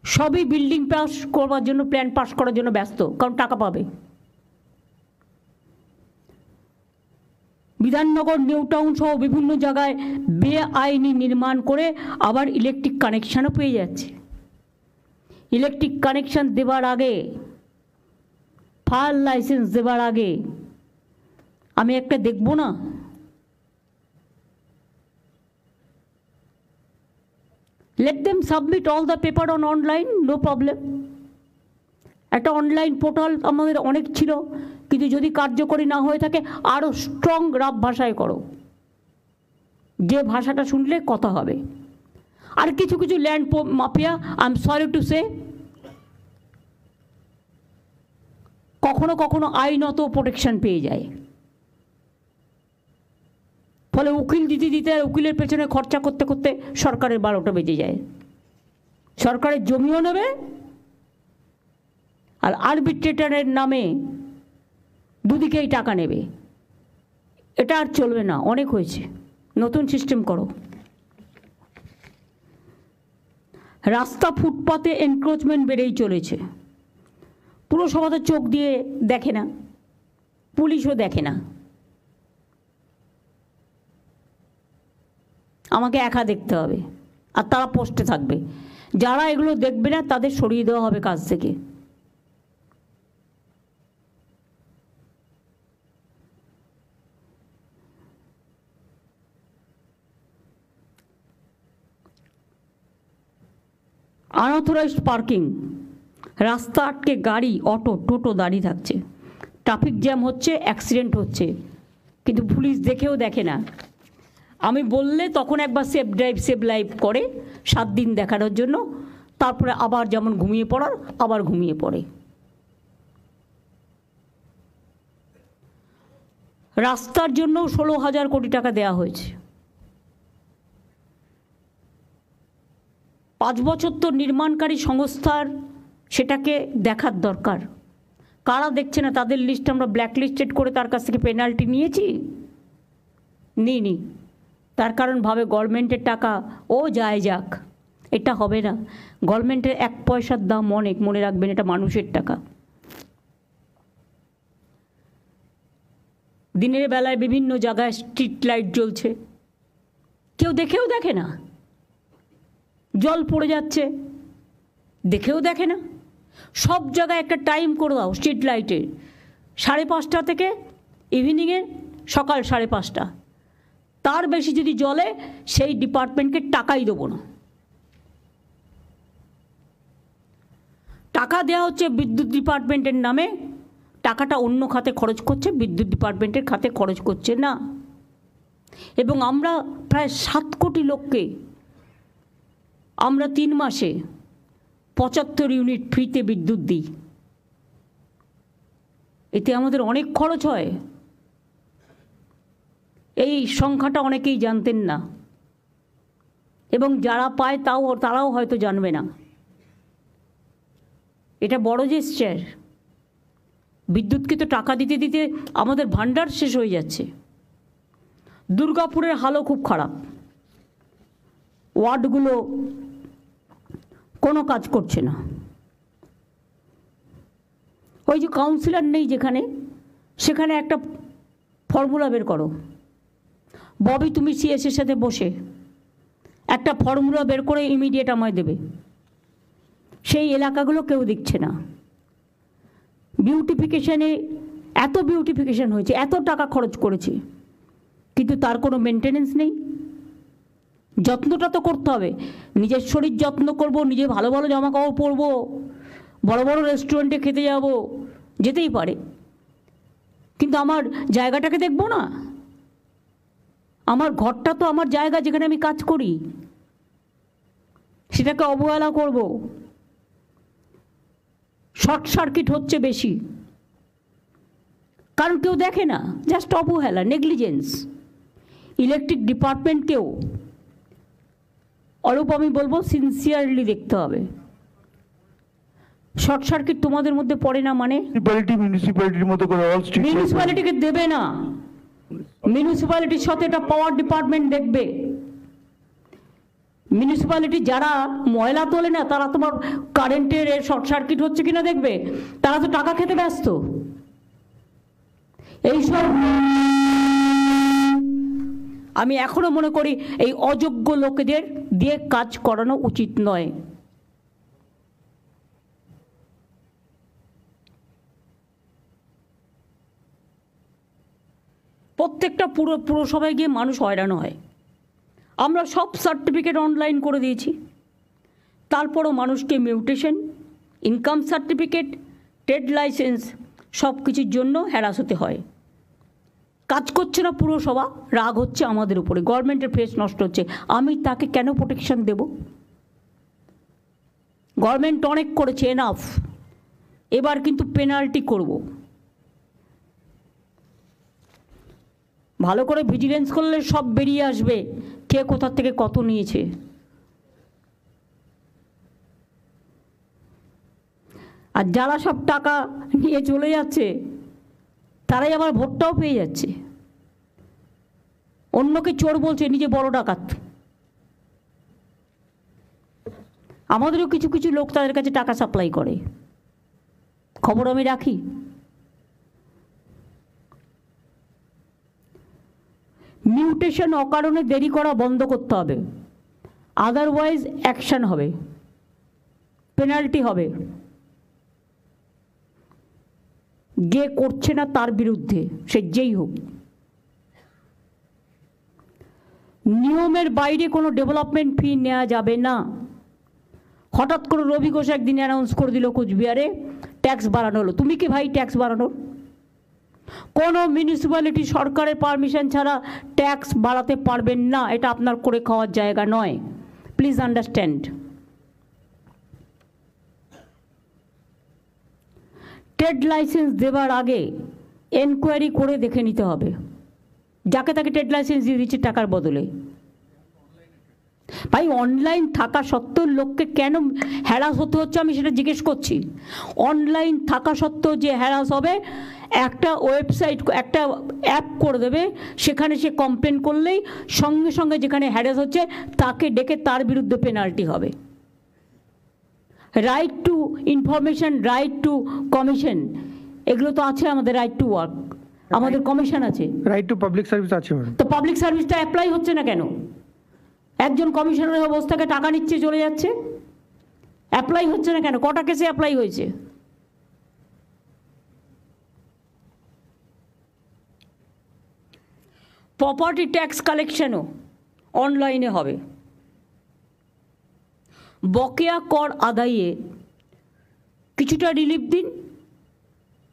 সবই building pass করবার জন্য, প্ল্যান পাস করার জন্য ব্যস্ত, কারণ টাকা পাবে। বিধাননগর, নিউ টাউন সহ বিভিন্ন জায়গায় বেআইনি নির্মাণ করে আবার ইলেকট্রিক কানেকশানও পেয়ে যাচ্ছে। ইলেকট্রিক কানেকশান দেবার আগে, ফায়ার লাইসেন্স দেবার আগে আমি একটা দেখব না? Let them submit all the paper on online, no problem. একটা অনলাইন পোর্টাল আমাদের অনেক ছিল, কিন্তু যদি কার্যকরী না হয়ে থাকে আরও স্ট্রং রাফ ভাষায় করো, যে ভাষাটা শুনলে কথা হবে। আর কিছু কিছু land mafia, I am sorry to say, কখনো কখনো আইনত প্রোটেকশন পেয়ে যায়, ফলে উকিল দিতে দিতে আর উকিলের পেছনে খরচা করতে করতে সরকারের 12টা বেজে যায়। সরকারের জমিও নেবে আর আরবিট্রেটরের নামে দুদিকেই টাকা নেবে। এটা আর চলবে না, অনেক হয়েছে, নতুন সিস্টেম করো। রাস্তা ফুটপাতে এনক্রোচমেন্ট বেড়েই চলেছে। পুরসভা তো চোখ দিয়ে দেখে না, পুলিশও দেখে না, আমাকে একা দেখতে হবে, আর তারা পোস্টে থাকবে। যারা এগুলো দেখবে না তাদের সরিয়ে দেওয়া হবে কাজ থেকে। আনঅথরাইজড পার্কিং, রাস্তা আটকে গাড়ি, অটো, টোটো দাঁড়িয়ে থাকছে, ট্রাফিক জ্যাম হচ্ছে, অ্যাক্সিডেন্ট হচ্ছে, কিন্তু পুলিশ দেখেও দেখে না। আমি বললে তখন একবার সেফ ড্রাইভ সেভ লাইফ করে 7 দিন দেখানোর জন্য, তারপরে আবার যেমন ঘুমিয়ে পড়ার আবার ঘুমিয়ে পড়ে। রাস্তার জন্য 16,000 কোটি টাকা দেওয়া হয়েছে। 5 বছর তো নির্মাণকারী সংস্থার সেটাকে দেখার দরকার। কারা দেখছে না? তাদের লিস্ট আমরা ব্ল্যাক লিস্টেড করে তার কাছ থেকে পেনাল্টি নিয়েছি? নিইনি। তার কারণ ভাবে গভর্নমেন্টের টাকা ও যায় যাক, এটা হবে না। গভর্নমেন্টের 1 পয়সার দাম অনেক, মনে রাখবেন, এটা মানুষের টাকা। দিনের বেলায় বিভিন্ন জায়গায় স্ট্রিট লাইট জ্বলছে, কেউ দেখেও দেখে না। জল পড়ে যাচ্ছে, দেখেও দেখে না। সব জায়গায় একটা টাইম করে দাও স্ট্রিট লাইটের, 5:30 থেকে ইভিনিংয়ে সকাল 5:30। তার বেশি যদি জ্বলে সেই ডিপার্টমেন্টকে টাকাই দেবো না। টাকা দেওয়া হচ্ছে বিদ্যুৎ ডিপার্টমেন্টের নামে, টাকাটা অন্য খাতে খরচ করছে, বিদ্যুৎ ডিপার্টমেন্টের খাতে খরচ করছে না। এবং আমরা প্রায় 7 কোটি লোককে আমরা 3 মাসে 75 ইউনিট ফ্রিতে বিদ্যুৎ দিই। এতে আমাদের অনেক খরচ হয়। এই সংখ্যাটা অনেকেই জানতেন না, এবং যারা পায় তারাও হয়তো জানবে না। এটা বড় জেস্চার। বিদ্যুৎকে তো টাকা দিতে দিতে আমাদের ভান্ডার শেষ হয়ে যাচ্ছে। দুর্গাপুরের হালও খুব খারাপ, ওয়ার্ডগুলো কোনো কাজ করছে না। ওই যে কাউন্সিলর নেই যেখানে, সেখানে একটা ফর্মুলা বের করো। ববি, তুমি সিএসের সাথে বসে একটা ফর্মুলা বের করে ইমিডিয়েট আমায় দেবে। সেই এলাকাগুলো কেউ দেখছে না। বিউটিফিকেশানে এত বিউটিফিকেশান হয়েছে, এত টাকা খরচ করেছে, কিন্তু তার কোনো মেনটেনেন্স নেই। যত্নটা তো করতে হবে। নিজের শরীর যত্ন করব, নিজে ভালো ভালো জামা কাপড় পরবো, বড় বড় রেস্টুরেন্টে খেতে যাব, যেতেই পারে, কিন্তু আমার জায়গাটাকে দেখবো না। আমার ঘরটা তো আমার জায়গা, যেখানে আমি কাজ করি, সেটাকে অবহেলা করব। শর্ট সার্কিট হচ্ছে বেশি, কারণ কেউ দেখে না, জাস্ট অবহেলা, নেগলিজেন্স। ইলেকট্রিক ডিপার্টমেন্টকেও অরূপ আমি বলবো সিনসিয়ারলি দেখতে হবে। শর্ট সার্কিট তোমাদের মধ্যে পড়ে না মানে? মিউনিসিপ্যালিটির মতো করে মিউনিসিপ্যালিটিকে দেবে না। মিউনিসিপ্যালিটির সাথে এটা পাওয়ার ডিপার্টমেন্ট দেখবে। মিউনিসিপ্যালিটি যারা ময়লা তোলে না, তারা তোমার কারেন্টের শর্ট সার্কিট হচ্ছে কিনা দেখবে, তারা তো টাকা খেতে ব্যস্ত। এইসব আমি এখনো মনে করি এই অযোগ্য লোকেদের দিয়ে কাজ করানো উচিত নয়। প্রত্যেকটা পুরসভায় গিয়ে মানুষ হয়রান হয়। আমরা সব সার্টিফিকেট অনলাইন করে দিয়েছি, তারপরও মানুষকে mutation, income certificate, trade licence সব কিছুর জন্য হ্যারাস হতে হয়। কাজ করছে না পুরসভা, রাগ হচ্ছে আমাদের উপরে, গভর্নমেন্টের ফেস নষ্ট হচ্ছে। আমি তাকে কেন প্রোটেকশন দেব? গভর্নমেন্ট অনেক করেছে, এনাফ। এবার কিন্তু পেনাল্টি করব। ভালো করে ভিজিলেন্স করলে সব বেরিয়ে আসবে কে কোথা থেকে কত নিয়েছে। আর যারা সব টাকা নিয়ে চলে যাচ্ছে তারাই আবার ভোটটাও পেয়ে যাচ্ছে। অন্যকে চোর বলছে, নিজে বড় ডাকাত। আমাদেরও কিছু কিছু লোক তাদের কাছে টাকা সাপ্লাই করে, খবর আমি রাখি। মিউটেশন অকারণে দেরি করা বন্ধ করতে হবে, আদারওয়াইজ অ্যাকশন হবে, পেনাল্টি হবে। যে করছে না তার বিরুদ্ধে, সে যেই হোক। নিয়মের বাইরে কোনো ডেভেলপমেন্ট ফি নেওয়া যাবে না। হঠাৎ করে রবি ঘোষ একদিন অ্যানাউন্স করে দিল কোচবিহারে ট্যাক্স বাড়ানো হলো। তুমি কি ভাই ট্যাক্স বাড়ানো? কোনো মিউনিসিপ্যালিটি সরকারের পারমিশন ছাড়া ট্যাক্স বাড়াতে পারবেন না, এটা আপনার করে খাওয়ার জায়গা নয়। Please understand. ট্রেড লাইসেন্স দেওয়ার আগে এনকোয়ারি করে দেখে নিতে হবে যাকে তাকে ট্রেড লাইসেন্স দিয়ে দিচ্ছে টাকার বদলে। ভাই অনলাইন থাকা সত্ত্বেও লোককে কেন হ্যারাস হতে হচ্ছে আমি সেটা জিজ্ঞেস করছি। অনলাইন থাকা সত্ত্বেও যে হ্যারাস হবে, একটা ওয়েবসাইট, একটা অ্যাপ করে দেবে, সেখানে সে কমপ্লেন করলেই সঙ্গে সঙ্গে যেখানে হ্যারাস হচ্ছে তাকে ডেকে তার বিরুদ্ধে পেনাল্টি হবে। Right two information, right two commission, এগুলো তো আছে আমাদের। রাইট টু ওয়ার্ক, আমাদের কমিশন আছে। রাইট টু পাবলিক সার্ভিস আছে। তো পাবলিক সার্ভিসটা অ্যাপ্লাই হচ্ছে না কেন? একজন কমিশনারের অবস্থাকে টাকা নিচ্ছে, চলে যাচ্ছে, অ্যাপ্লাই হচ্ছে না কেন? কটা কেসে অ্যাপ্লাই হয়েছে? প্রপার্টি ট্যাক্স কালেকশনও অনলাইনে হবে। বকেয়া কর আদায়ে কিছুটা রিলিফ দিন,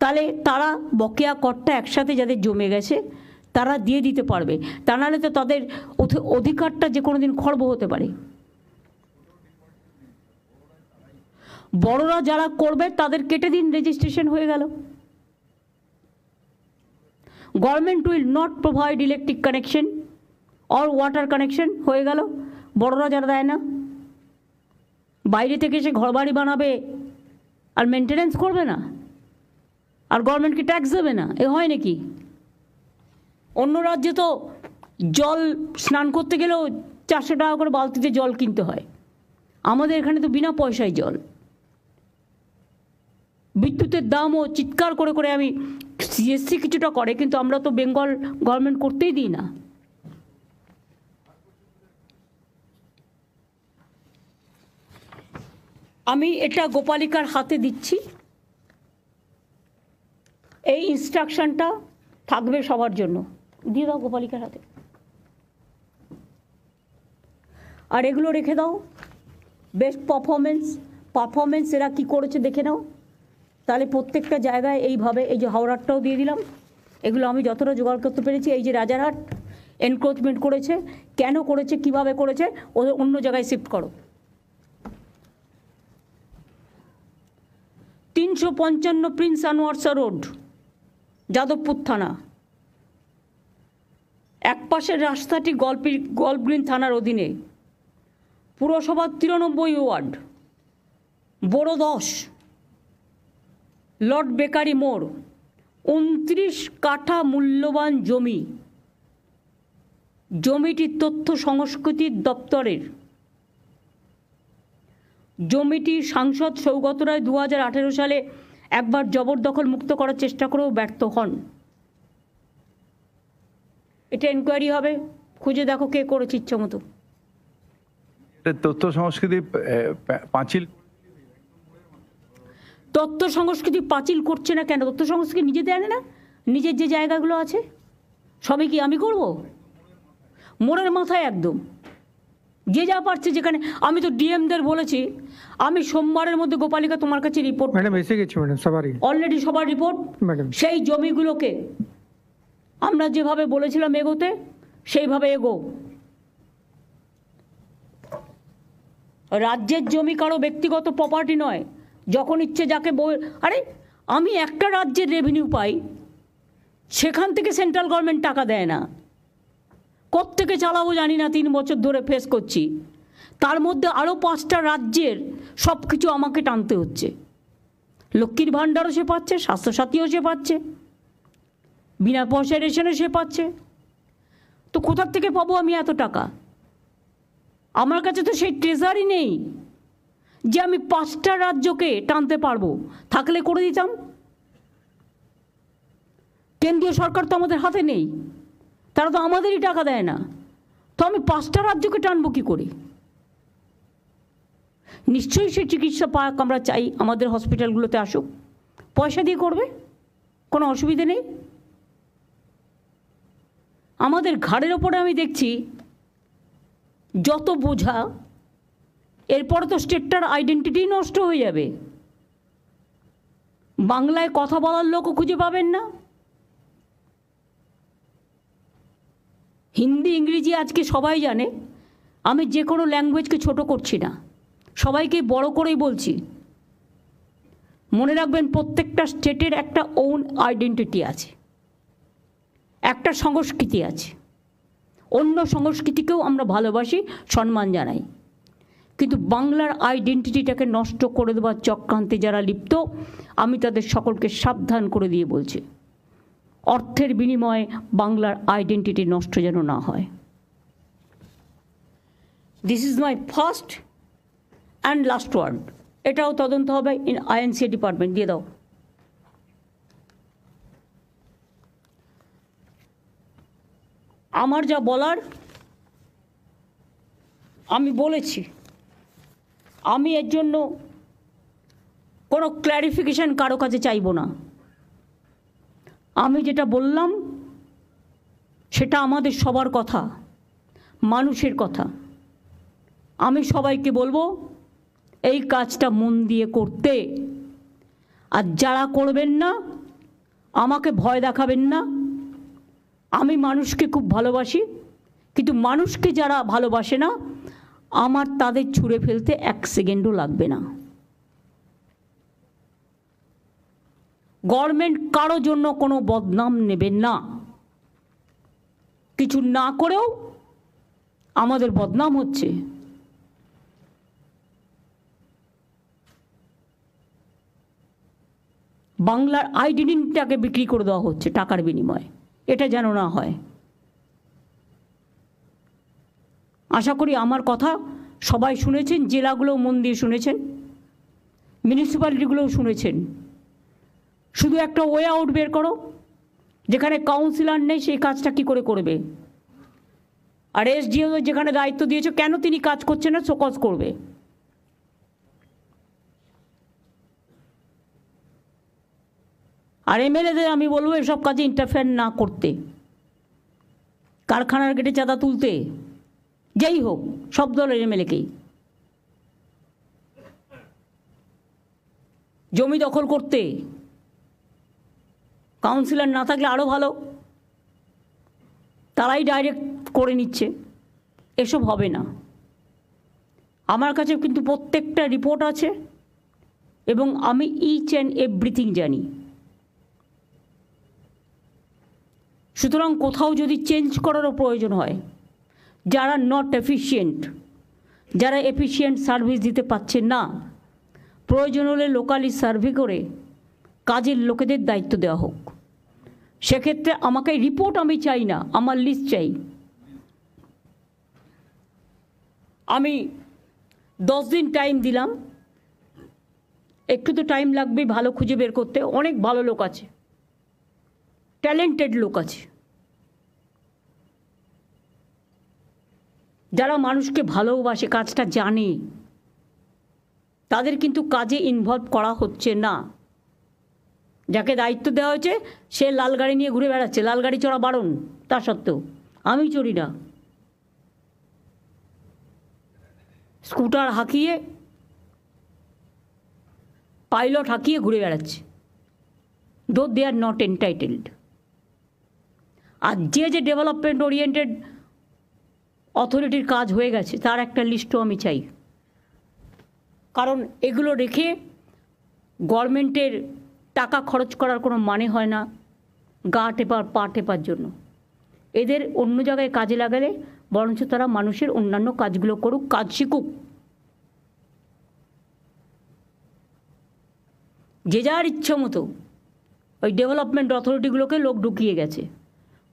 তাহলে তারা বকেয়া করটা একসাথে যাদের জমে গেছে তারা দিয়ে দিতে পারবে। তা নাহলে তো তাদের অধিকারটা যে কোনো দিন খর্ব হতে পারে। বড়রা যারা করবে তাদের কেটে দিন, রেজিস্ট্রেশন হয়ে গেল। Government will not provide electric connection or water connection, হয়ে গেল। বড়রা যারা দেয় না, বাইরে থেকে এসে ঘরবাড়ি বানাবে আর মেনটেনেন্স করবে না, আর গভর্নমেন্টকে ট্যাক্স দেবে না, এ হয় নাকি? অন্য রাজ্যে তো জল স্নান করতে গেলেও 400 টাকা করে বালতিতে জল কিনতে হয়, আমাদের এখানে তো বিনা পয়সায় জল। বিদ্যুতের দামও চিৎকার করে করে, আমি সিএসসি কিছুটা করে, কিন্তু আমরা তো বেঙ্গল গভর্নমেন্ট করতেই দিই না। আমি এটা গোপালিকার হাতে দিচ্ছি, এই ইনস্ট্রাকশনটা থাকবে সবার জন্য। দিয়ে দাও গোপালিকার হাতে, আর এগুলো রেখে দাও। বেস্ট পারফরমেন্স এরা কী করেছে দেখে নাও, তাহলে প্রত্যেকটা জায়গায় এইভাবে। এই যে হাওড়ারটাও দিয়ে দিলাম, এগুলো আমি যতটা জোগাড় করতে পেরেছি। এই যে রাজারহাট এনক্রোচমেন্ট করেছে, কেন করেছে, কিভাবে করেছে, ওদের অন্য জায়গায় শিফট করো। 355 প্রিন্স আনোয়ারশা রোড, যাদবপুর থানা। একপাশের রাস্তাটি গল্ফ গ্রিন থানার অধীনে। পুরসভার 93 ওয়ার্ড, বড় 10, লর্ড বেকারি মোড়। 29 কাঠা মূল্যবান জমি। জমিটি তথ্য সংস্কৃতি দপ্তরের। জমিটি সাংসদ সৌগত রায় 2018 সালে একবার জবরদখল মুক্ত করার চেষ্টা করেও ব্যর্থ হন। এটা এনকোয়ারি হবে, খুঁজে দেখো কে করেছে ইচ্ছা মতো। তথ্য সংস্কৃতি পাঁচিল তথ্য সংস্কৃতি পাঁচিল করছে না কেন? তথ্য সংস্কৃতি নিজেদের আনে না? নিজের যে জায়গাগুলো আছে সবই কি আমি করব? মোড়ের মাথায় একদম যে যা পারছে যেখানে। আমি তো ডিএমদের বলেছি আমি সোমবারের মধ্যে গোপালিকা তোমার কাছে রিপোর্ট, ম্যাডাম এসে গেছি ম্যাডাম সবারই অলরেডি সবার রিপোর্ট। ম্যাডাম সেই জমিগুলোকে আমরা যেভাবে বলেছিলাম এগোতে সেইভাবে এগো। রাজ্যের জমি কারো ব্যক্তিগত প্রপার্টি নয়, যখন ইচ্ছে যাকে আরে আমি একটা রাজ্যের রেভিনিউ পাই, সেখান থেকে সেন্ট্রাল গভর্নমেন্ট টাকা দেয় না। কোত্থেকে চালাবো জানি না, 3 বছর ধরে ফেস করছি। তার মধ্যে আরও 5টা রাজ্যের সব কিছু আমাকে টানতে হচ্ছে। লক্ষ্মীর ভাণ্ডারও সে পাচ্ছে, স্বাস্থ্যসাথীও সে পাচ্ছে, বিনা পয়সায় রেশনও সে পাচ্ছে। তো কোথার থেকে পাবো আমি এত টাকা? আমার কাছে তো সেই ট্রেজারই নেই যে আমি 5টা রাজ্যকে টানতে পারবো। থাকলে করে দিতাম। কেন্দ্রীয় সরকার তো আমাদের হাতে নেই, তারা তো আমাদেরই টাকা দেয় না। তো আমি 5টা রাজ্যকে টানবো কী করে? নিশ্চয়ই সেই চিকিৎসা পাক আমরা চাই, আমাদের হসপিটালগুলোতে আসুক, পয়সা দিয়ে করবে, কোনো অসুবিধে নেই। আমাদের ঘাড়ের ওপরে আমি দেখছি যত বোঝা, এরপরে তো স্টেটটার আইডেন্টিটি নষ্ট হয়ে যাবে। বাংলায় কথা বলার লোকও খুঁজে পাবেন না। হিন্দি ইংরেজি আজকে সবাই জানে। আমি যে কোনো ল্যাঙ্গুয়েজকে ছোট করছি না, সবাইকে বড় করেই বলছি। মনে রাখবেন প্রত্যেকটা স্টেটের একটা ওন আইডেন্টিটি আছে, একটা সংস্কৃতি আছে। অন্য সংস্কৃতিকেও আমরা ভালোবাসি, সম্মান জানাই। কিন্তু বাংলার আইডেন্টিটিটাকে নষ্ট করে দেওয়ার চক্রান্তে যারা লিপ্ত, আমি তাদের সকলকে সাবধান করে দিয়ে বলছি, অর্থের বিনিময়ে বাংলার আইডেন্টিটি নষ্ট যেন না হয়। This is my first and last word. এটাও তদন্ত হবে ইন আইএনসি ডিপার্টমেন্ট। দিয়ে দাও। আমার যা বলার আমি বলেছি। আমি এর জন্য কোনো ক্ল্যারিফিকেশন কারো কাছে চাইব না। আমি যেটা বললাম সেটা আমাদের সবার কথা, মানুষের কথা। আমি সবাইকে বলবো এই কাজটা মন দিয়ে করতে। আর যারা করবেন না আমাকে ভয় দেখাবেন না। আমি মানুষকে খুব ভালোবাসি, কিন্তু মানুষকে যারা ভালোবাসে না আমার তাদের ছুঁড়ে ফেলতে 1 সেকেন্ডও লাগবে না। গভর্নমেন্ট কারো জন্য কোনো বদনাম নেবেন না। কিছু না করেও আমাদের বদনাম হচ্ছে। বাংলার আইডেন্টিটিটাকে বিক্রি করে দেওয়া হচ্ছে টাকার বিনিময়ে। এটা যেন না হয়। আশা করি আমার কথা সবাই শুনেছেন, জেলাগুলোও মন দিয়ে শুনেছেন, মিউনিসিপ্যালিটিগুলোও শুনেছেন। শুধু একটা ওয়ে আউট বের করো, যেখানে কাউন্সিলর নেই সেই কাজটা কি করে করবে। আর এসডিও যেখানে দায়িত্ব দিয়েছে, কেন তিনি কাজ করছেন না, শোকজ করবে। আর এমএলএদের আমি বলবো এসব কাজে ইন্টারফেয়ার না করতে। কারখানার গেটে চাঁদা তুলতে, যেই হোক, সব দলের এমএলএকেই। জমি দখল করতে, কাউন্সিলর না থাকলে আরও ভালো, তারাই ডাইরেক্ট করে নিচ্ছে। এসব হবে না। আমার কাছে কিন্তু প্রত্যেকটা রিপোর্ট আছে এবং আমি ইচ অ্যান্ড এভরিথিং জানি। সুতরাং কোথাও যদি চেঞ্জ করারও প্রয়োজন হয়, যারা নট এফিশিয়েন্ট, যারা এফিশিয়েন্ট সার্ভিস দিতে পারছেন না, প্রয়োজন হলে লোকালি সার্ভে করে কাজের লোকেদের দায়িত্ব দেওয়া হোক। সেক্ষেত্রে আমাকে রিপোর্ট আমি চাই না, আমার লিস্ট চাই। আমি 10 দিন টাইম দিলাম, একটু তো টাইম লাগবে ভালো খুঁজে বের করতে। অনেক ভালো লোক আছে, ট্যালেন্টেড লোক আছে, যারা মানুষকে ভালোবাসে, কাজটা জানে, তাদের কিন্তু কাজে ইনভলভ করা হচ্ছে না। যাকে দায়িত্ব দেওয়া হয়েছে সে লাল গাড়ি নিয়ে ঘুরে বেড়াচ্ছে, লাল গাড়ি চড়া বারণ, তা সত্ত্বেও আমি চড়ি না, স্কুটার হাঁকিয়ে, পাইলট হাঁকিয়ে ঘুরে বেড়াচ্ছে, দো দে আর নট এন্টাইটেলড। আর যে ডেভেলপমেন্ট ওরিয়েন্টেড অথরিটির কাজ হয়ে গেছে তার একটা লিস্টও আমি চাই, কারণ এগুলো রেখে গভর্নমেন্টের টাকা খরচ করার কোনো মানে হয় না গা টেপার পা টেপার জন্য। এদের অন্য জায়গায় কাজে লাগালে বরঞ্চ তারা মানুষের অন্যান্য কাজগুলো করুক, কাজ শিখুক। যে যার ইচ্ছা মতো ওই ডেভেলপমেন্ট অথরিটিগুলোকে লোক ঢুকিয়ে গেছে,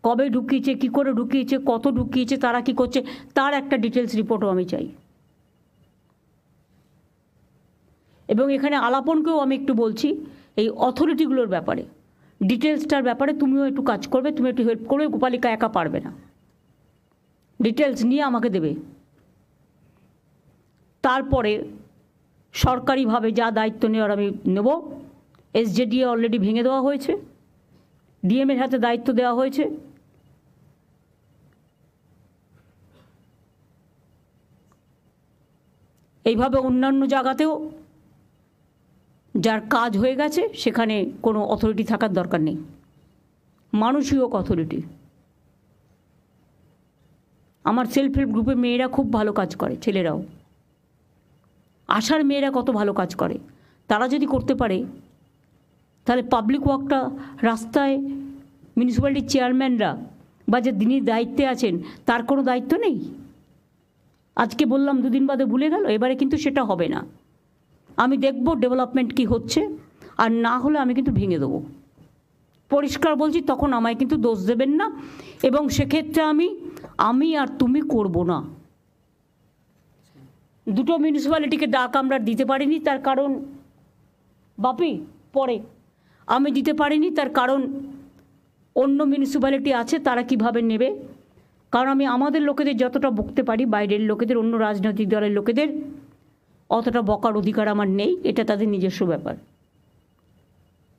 কবে ঢুকিয়েছে, কী করে ঢুকিয়েছে, কত ঢুকিয়েছে, তারা কি করছে, তার একটা ডিটেলস রিপোর্টও আমি চাই। এবং এখানে আলাপনকেও আমি একটু বলছি এই অথরিটিগুলোর ব্যাপারে, ডিটেলসটার ব্যাপারে তুমিও একটু কাজ করবে, তুমি একটু হেল্প করবে, গোপালিকা একা পারবে না, ডিটেলস নিয়ে আমাকে দেবে। তারপরে সরকারিভাবে যা দায়িত্ব নেওয়ার আমি নেব। এসজেডিএ অলরেডি ভেঙে দেওয়া হয়েছে, ডিএমের হাতে দায়িত্ব দেওয়া হয়েছে। এইভাবে অন্যান্য জায়গাতেও যার কাজ হয়ে গেছে সেখানে কোনো অথরিটি থাকার দরকার নেই, মানুষই হোক অথরিটি। আমার সেলফ হেল্প গ্রুপে মেয়েরা খুব ভালো কাজ করে, ছেলেরাও, আশার মেয়েরা কত ভালো কাজ করে। তারা যদি করতে পারে তাহলে পাবলিক ওয়ার্কটা রাস্তায় মিউনিসিপ্যালিটির চেয়ারম্যানরা বা যে যিনি দায়িত্বে আছেন তার কোনো দায়িত্ব নেই। আজকে বললাম, দুদিন বাদে ভুলে গেল, এবারে কিন্তু সেটা হবে না। আমি দেখব ডেভেলপমেন্ট কি হচ্ছে, আর না হলে আমি কিন্তু ভেঙে দেবো, পরিষ্কার বলছি। তখন আমায় কিন্তু দোষ দেবেন না, এবং সেক্ষেত্রে আমি আর তুমি করব না। দুটো মিউনিসিপ্যালিটিকে ডাক আমরা দিতে পারিনি, তার কারণ বাপি পরে আমি দিতে পারিনি, তার কারণ অন্য মিউনিসিপ্যালিটি আছে, তারা কিভাবে নেবে। কারণ আমি আমাদের লোকেদের যতটা বকতে পারি, বাইরের লোকেদের, অন্য রাজনৈতিক দলের লোকেদের অতটা বকার অধিকার আমার নেই, এটা তাদের নিজস্ব ব্যাপার।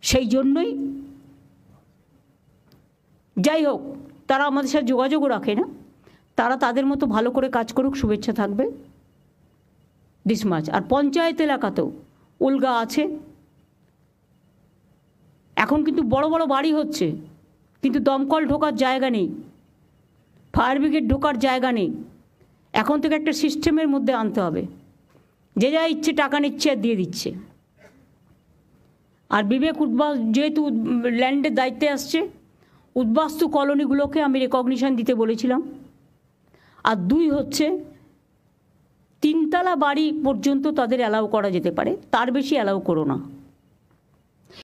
সেই জন্যই যাই হোক, তারা আমাদের সাথে যোগাযোগও রাখে না, তারা তাদের মতো ভালো করে কাজ করুক, শুভেচ্ছা থাকবে, দিস মাচ। আর পঞ্চায়েত এলাকাতেও উলগা আছে। এখন কিন্তু বড় বড় বাড়ি হচ্ছে, কিন্তু দমকল ঢোকার জায়গা নেই, ফায়ার ব্রিগেড ঢোকার জায়গা নেই। এখন থেকে একটা সিস্টেমের মধ্যে আনতে হবে, যে যা ইচ্ছে টাকা নিচ্ছে আর দিয়ে দিচ্ছে। আর বিবেক যেহেতু ল্যান্ডের দায়িত্বে আসছে, উদ্বাস্তু কলোনিগুলোকে আমি রেকগনিশন দিতে বলেছিলাম। আর 2 হচ্ছে 3 তলা বাড়ি পর্যন্ত তাদের অ্যালাউ করা যেতে পারে, তার বেশি অ্যালাউ করো না।